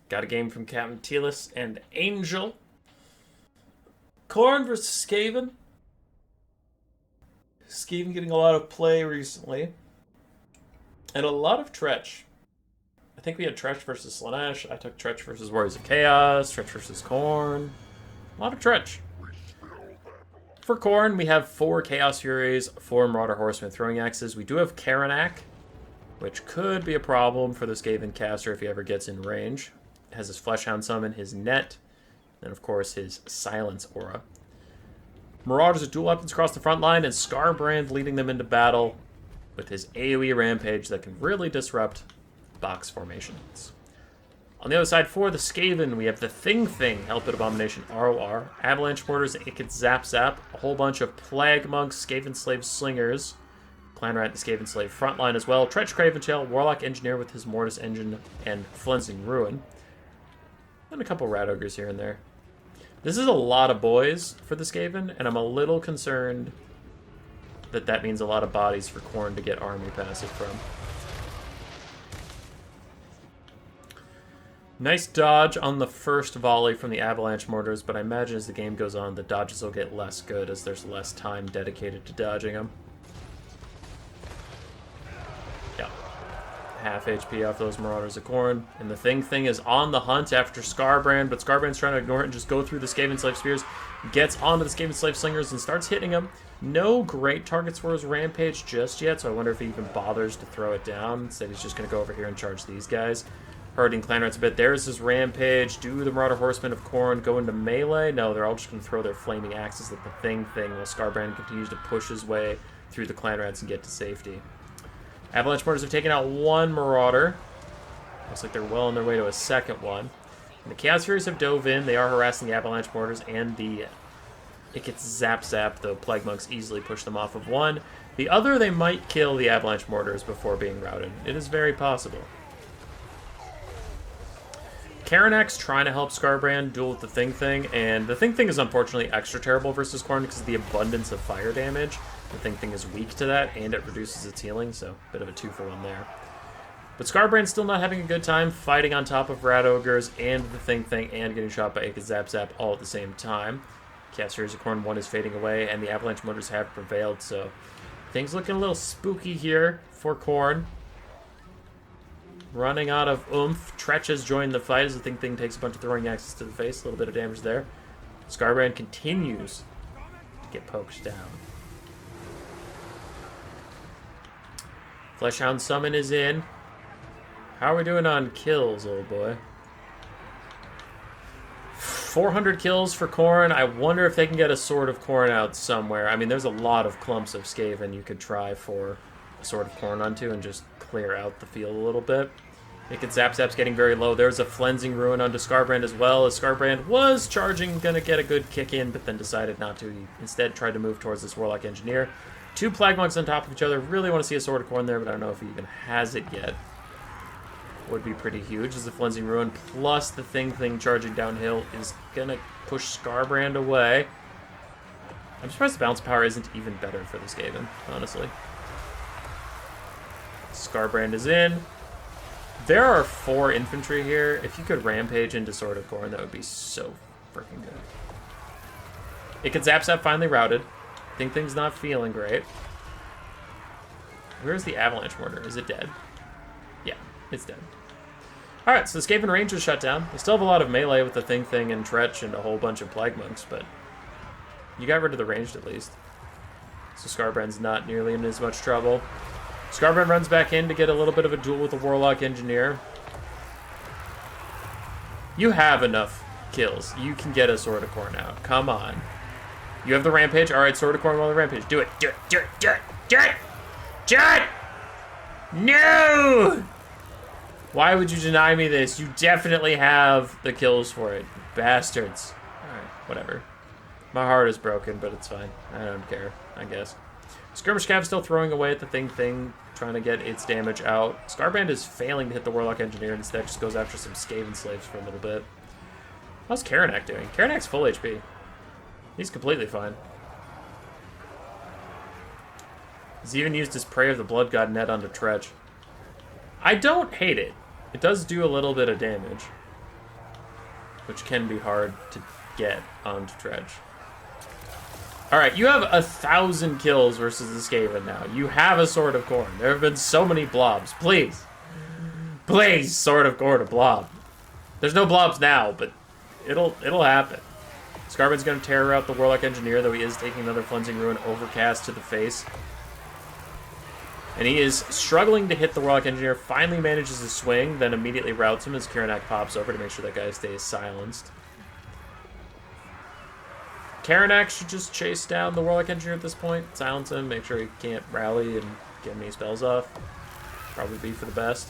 Got a game from Captain Telis and Angel. Korn versus Skaven. Skaven getting a lot of play recently. And a lot of Tretch. I think we had Tretch versus Slanesh. I took Tretch versus Warriors of Chaos. Tretch versus Korn. A lot of Tretch. For Korn, we have 4 Chaos Furies, 4 Marauder Horsemen throwing axes. We do have Karanak, which could be a problem for the Skaven caster if he ever gets in range. Has his Fleshhound summon, his net, and of course his Silence Aura. Marauders with dual weapons across the front line, and Scarbrand leading them into battle with his AoE Rampage that can really disrupt box formations. On the other side, for the Skaven, we have the Thing, Helped Abomination ROR, Avalanche Mortars, Ikit Zap, a whole bunch of Plague Monks, Skaven Slave Slingers, Clan Rat, the Skaven Slave frontline as well, Tretch Craventail, Warlock Engineer with his Mortis Engine, and Flensing Ruin. And a couple Rat Ogres here and there. This is a lot of boys for the Skaven, and I'm a little concerned that that means a lot of bodies for Khorne to get army passive from. Nice dodge on the first volley from the Avalanche Mortars, but I imagine as the game goes on, the dodges will get less good as there's less time dedicated to dodging them. Yeah. Half HP off those Marauders of Khorne. And the Thing is on the hunt after Scarbrand, but Scarbrand's trying to ignore it and just go through the Skaven Slave Spears. Gets onto the Skaven Slave Slingers and starts hitting them. No great targets for his Rampage just yet, so I wonder if he even bothers to throw it down. Instead, he's just going to go over here and charge these guys. Hurting Clan Rats a bit. There's his Rampage. Do the Marauder Horsemen of Khorne go into melee? No, they're all just going to throw their flaming axes at the Thing while Scarbrand continues to push his way through the Clan Rats and get to safety. Avalanche Mortars have taken out 1 Marauder. Looks like they're well on their way to a second one. And the Chaos Furies have dove in. They are harassing the Avalanche Mortars and the Ikit Zap, the Plague Monks easily push them off of one. The other, they might kill the Avalanche Mortars before being routed. It is very possible. Karanak's trying to help Scarbrand duel with the Thing, and the Thing is unfortunately extra terrible versus Khorne because of the abundance of fire damage. The Thing is weak to that, and it reduces its healing, so a bit of a 2-for-1 there. But Scarbrand's still not having a good time fighting on top of Rat Ogres and the Thing and getting shot by Ikit Zap all at the same time. Chaos Furies of Khorne 1 is fading away, and the Avalanche Mortars have prevailed, so things looking a little spooky here for Khorne. Running out of oomph. Tretch has joined the fight as the Thing takes a bunch of throwing axes to the face. A little bit of damage there. Scarbrand continues to get poked down. Fleshhound Summon is in. How are we doing on kills, old boy? 400 kills for Khorne. I wonder if they can get a Sword of Khorne out somewhere. I mean, there's a lot of clumps of Skaven you could try for a Sword of Khorne onto and just clear out the field a little bit. Ikit Zap's getting very low. There's a Flensing Ruin onto Scarbrand as well, as Scarbrand was charging, gonna get a good kick in, but then decided not to. He instead tried to move towards this Warlock Engineer. 2 Plague Monks on top of each other. Really want to see a Sword of Khorne there, but I don't know if he even has it yet. Would be pretty huge as the Flensing Ruin plus the Thing charging downhill is gonna push Scarbrand away. I'm surprised the bounce power isn't even better for this Skaven, honestly. Scarbrand is in. There are 4 infantry here. If you could Rampage into Sword of Khorne, that would be so freaking good. Ikit Zap finally routed. Thing's not feeling great. Where's the Avalanche Mortar? Is it dead? Yeah, it's dead. Alright, so the Skaven range is shut down. They still have a lot of melee with the Thing and Tretch and a whole bunch of Plague Monks, but you got rid of the ranged at least. So Scarbrand's not nearly in as much trouble. Scarbrand runs back in to get a little bit of a duel with the Warlock Engineer. You have enough kills. You can get a Sword of Khorne out. Come on. You have the Rampage. Alright, Sword of Khorne while the Rampage. Do it. Do it. Do it. Do it. Do it. Do it. No! Why would you deny me this? You definitely have the kills for it. Bastards. Alright, whatever. My heart is broken, but it's fine. I don't care, I guess. Skirmish Cav still throwing away at the Thing, trying to get its damage out. Scarbrand is failing to hit the Warlock Engineer, and instead just goes after some Skaven Slaves for a little bit. How's Karanak doing? Karanak's full HP. He's completely fine. He's even used his Prey of the Blood God net onto Tretch. I don't hate it. It does do a little bit of damage. which can be hard to get onto Tretch. Alright, you have 1,000 kills versus the Skaven now. You have a Sword of Khorne. There have been so many blobs. Please. Please, Sword of Khorne, a blob. There's no blobs now, but it'll happen. Scarbrand's going to tear out the Warlock Engineer, though he is taking another Cleansing Ruin Overcast to the face. And he is struggling to hit the Warlock Engineer, finally manages to swing, then immediately routes him as Karanak pops over to make sure that guy stays silenced. Karanak should just chase down the Warlock Engineer at this point, silence him, make sure he can't rally and get any spells off. Probably be for the best.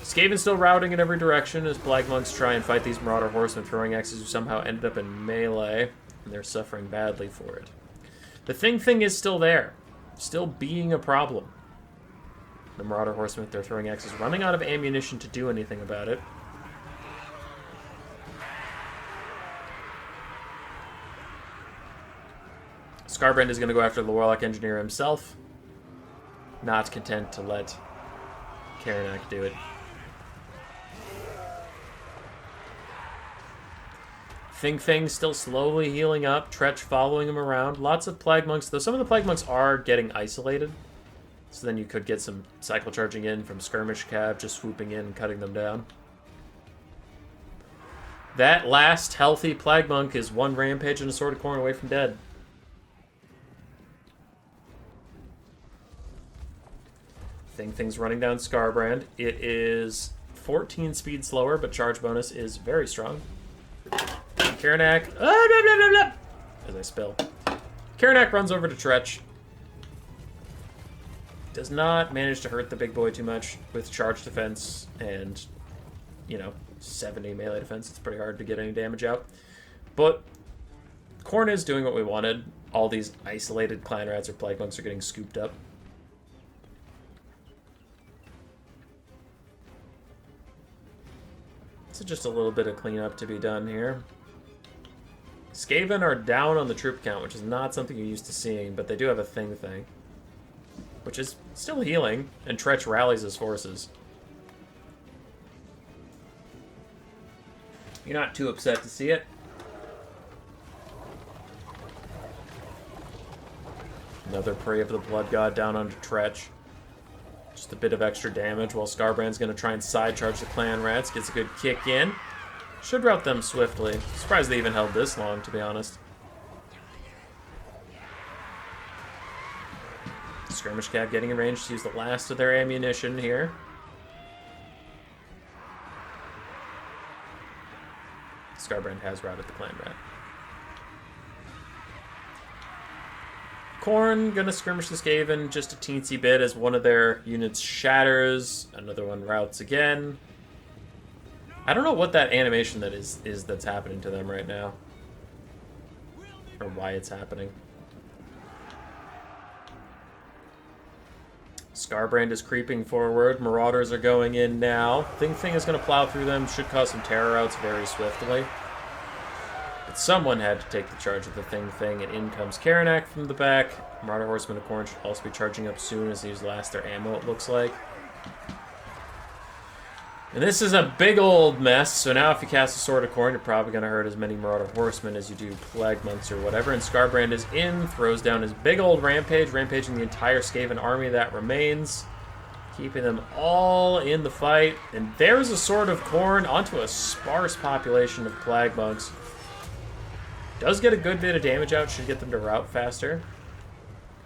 Skaven's still routing in every direction as Plague Monks try and fight these Marauder Horsemen throwing axes who somehow ended up in melee, and they're suffering badly for it. The thing is still there, still being a problem. The Marauder Horsemen with their throwing axes running out of ammunition to do anything about it. Scarbrand is going to go after the Warlock Engineer himself, not content to let Karanak do it. Thing still slowly healing up. Tretch following him around. Lots of Plague Monks, though some of the Plague Monks are getting isolated. So then you could get some cycle charging in from Skirmish Cav, just swooping in and cutting them down. That last healthy Plague Monk is one Rampage and a Sword of Khorne away from dead. Thing's running down Scarbrand. It is 14 speed slower, but charge bonus is very strong. Karanak, as I spill. Karanak runs over to Tretch. Does not manage to hurt the big boy too much with charge defense and, 70 melee defense. It's pretty hard to get any damage out. But Khorne is doing what we wanted. All these isolated clan rats or plague monks are getting scooped up. So just a little bit of cleanup to be done here. Skaven are down on the troop count, which is not something you're used to seeing, but they do have a thing, which is still healing, and Tretch rallies his forces. You're not too upset to see it. Another Prey of the Blood God down onto Tretch. Just a bit of extra damage while Scarbrand's going to try and side charge the clan rats. Gets a good kick in. Should route them swiftly. Surprised they even held this long, to be honest. Skirmish Cav getting in range to use the last of their ammunition here. Scarbrand has routed the clan rat. Khorne gonna skirmish the Skaven just a teensy bit as one of their units shatters. Another one routes again. I don't know what that animation that is that's happening to them right now. Or why it's happening. Scarbrand is creeping forward. Marauders are going in now. Thing is going to plow through them. Should cause some terror outs very swiftly. But someone had to take the charge of the thing, and in comes Karanak from the back. Marauder Horsemen of Khorne should also be charging up soon as these last their ammo, it looks like. And this is a big old mess, so now if you cast a Sword of Khorne, you're probably going to hurt as many Marauder Horsemen as you do Plague Monks or whatever. And Scarbrand is in, throws down his big old Rampage, rampaging the entire Skaven army that remains, keeping them all in the fight. And there's a Sword of Khorne onto a sparse population of Plague Monks. Does get a good bit of damage out, should get them to route faster.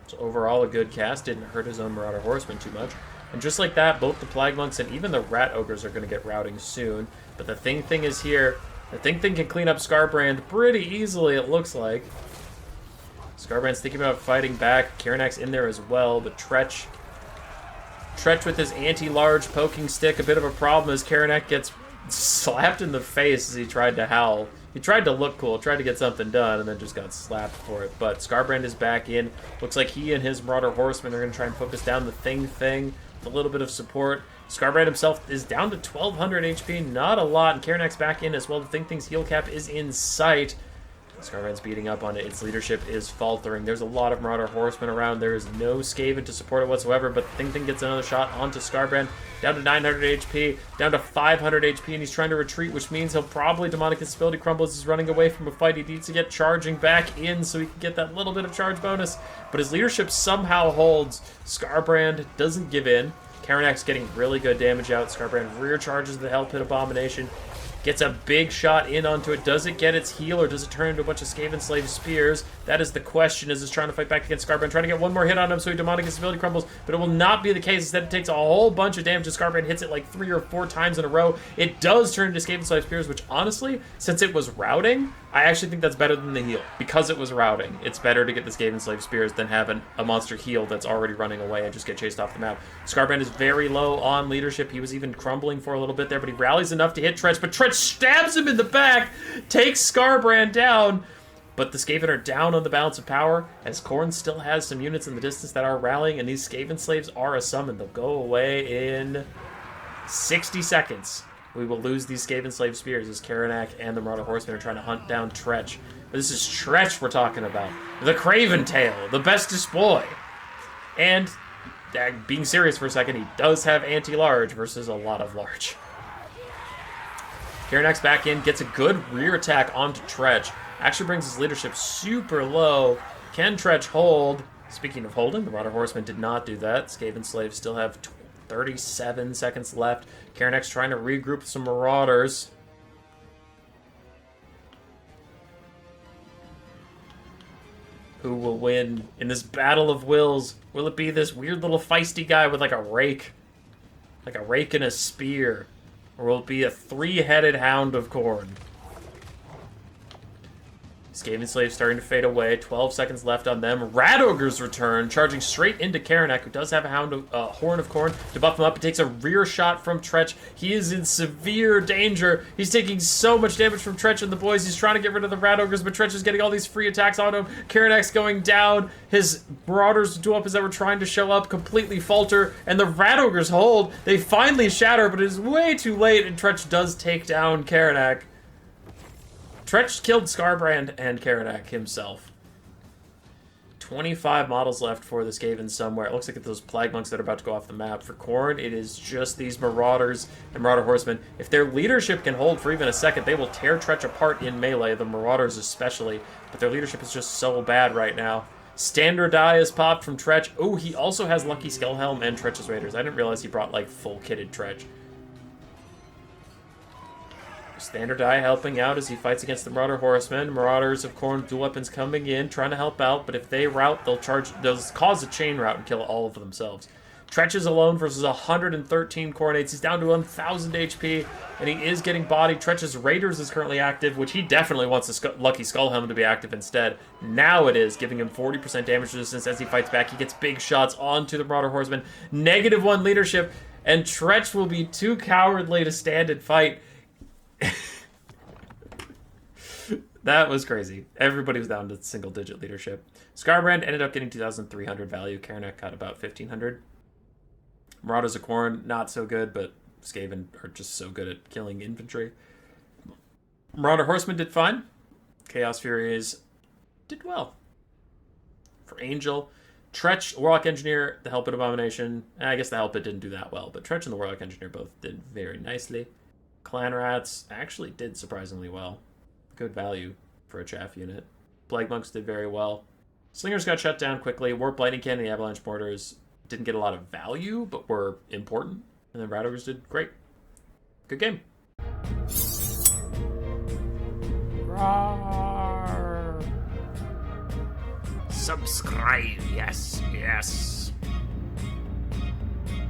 So overall a good cast, didn't hurt his own Marauder Horsemen too much. And just like that, both the Plague Monks and even the Rat Ogres are going to get routing soon. But the thing is here. The thing can clean up Scarbrand pretty easily, it looks like. Scarbrand's thinking about fighting back. Karanak's in there as well, but Tretch with his anti-large poking stick, a bit of a problem as Karanak gets slapped in the face as he tried to howl. He tried to look cool, tried to get something done, and then just got slapped for it. But Scarbrand is back in. Looks like he and his Marauder Horsemen are going to try and focus down the thing with a little bit of support. Scarbrand himself is down to 1,200 HP, not a lot, and Karanak's back in as well. The thing's heal cap is in sight. Scarbrand's beating up on it. Its leadership is faltering. There's a lot of Marauder Horsemen around. There is no Skaven to support it whatsoever, but Thing gets another shot onto Scarbrand. Down to 900 HP, down to 500 HP, and he's trying to retreat, which means he'll probably Demonic Instability Crumble as he's running away from a fight. He needs to get charging back in so he can get that little bit of charge bonus, but his leadership somehow holds. Scarbrand doesn't give in. Karanak's getting really good damage out. Scarbrand rear charges the Hell Pit Abomination. Gets a big shot in onto it. Does it get its heal, or does it turn into a bunch of Skaven Slave Spears? That is the question, as it's trying to fight back against Scarbrand. Trying to get one more hit on him so he Demonic Instability Crumbles, but it will not be the case. Instead, it takes a whole bunch of damage as Scarbrand hits it like 3 or 4 times in a row. It does turn into Skaven Slave Spears, which honestly, since it was routing, I actually think that's better than the heal. Because it was routing, it's better to get the Skaven Slave Spears than have a monster heal that's already running away and just get chased off the map. Scarbrand is very low on leadership. He was even crumbling for a little bit there, but he rallies enough to hit Tretch, but Tretch stabs him in the back, takes Scarbrand down, but the Skaven are down on the balance of power, as Khorne still has some units in the distance that are rallying, and these Skaven Slaves are a summon. They'll go away in 60 seconds. We will lose these Skaven Slave Spears as Karanak and the Marauder Horsemen are trying to hunt down Tretch. But this is Tretch we're talking about. The Craven Tail, the bestest boy. And, being serious for a second, he does have anti-large versus a lot of large. Karanak's back in, gets a good rear attack onto Tretch. Actually brings his leadership super low. Can Tretch hold? Speaking of holding, the Marauder Horsemen did not do that. Skaven Slaves still have 37 seconds left. Karanak's trying to regroup some Marauders. Who will win in this battle of wills? Will it be this weird little feisty guy with like a rake? Like a rake and a spear? Or will it be a 3-headed Hound of Khorne? Skaven Slaves starting to fade away. 12 seconds left on them. Rat Ogre's return, charging straight into Karanak, who does have a Horn of Khorne to buff him up. It takes a rear shot from Tretch. He is in severe danger. He's taking so much damage from Tretch and the boys. He's trying to get rid of the Rat Ogres, but Tretch is getting all these free attacks on him. Karanak's going down. His Marauders duel up as they were trying to show up completely falter, and the Rat Ogres hold. They finally shatter, but it is way too late, and Tretch does take down Karanak. Tretch killed Scarbrand and Karanak himself. 25 models left for the Skaven somewhere. It looks like it's those Plague Monks that are about to go off the map. For Khorne, it is just these Marauders and Marauder Horsemen. If their leadership can hold for even a second, they will tear Tretch apart in melee, the Marauders especially. But their leadership is just so bad right now. Standard Die is popped from Tretch. Oh, he also has Lucky Skullhelm and Tretch's Raiders. I didn't realize he brought, like, full-kitted Tretch. Standard Die helping out as he fights against the Marauder Horsemen. Marauders of Khorne dual weapons coming in, trying to help out, but if they rout, they'll cause a chain rout and kill all of themselves. Tretch is alone versus 113 Khornates. He's down to 1,000 HP, and he is getting bodied. Tretch's Raiders is currently active, which he definitely wants the Lucky Skullhelm to be active instead. Now it is, giving him 40% damage resistance as he fights back. He gets big shots onto the Marauder Horsemen. -1 leadership, and Tretch will be too cowardly to stand and fight. That was crazy. Everybody was down to single-digit leadership. Scarbrand ended up getting 2,300 value. Karanak got about 1,500. Marauders of Khorne, not so good, but Skaven are just so good at killing infantry. Marauder Horsemen did fine. Chaos Furies did well. For Angel, Tretch, Warlock Engineer, the Hell Pit Abomination. I guess the Hell Pit didn't do that well, but Tretch and the Warlock Engineer both did very nicely. Clan Rats actually did surprisingly well. Good value for a chaff unit. Plague Monks did very well. Slingers got shut down quickly. Warp Lightning Cannon and the Avalanche Mortars didn't get a lot of value, but were important. And then Rat Ogres did great. Good game. Roar. Subscribe, yes, yes.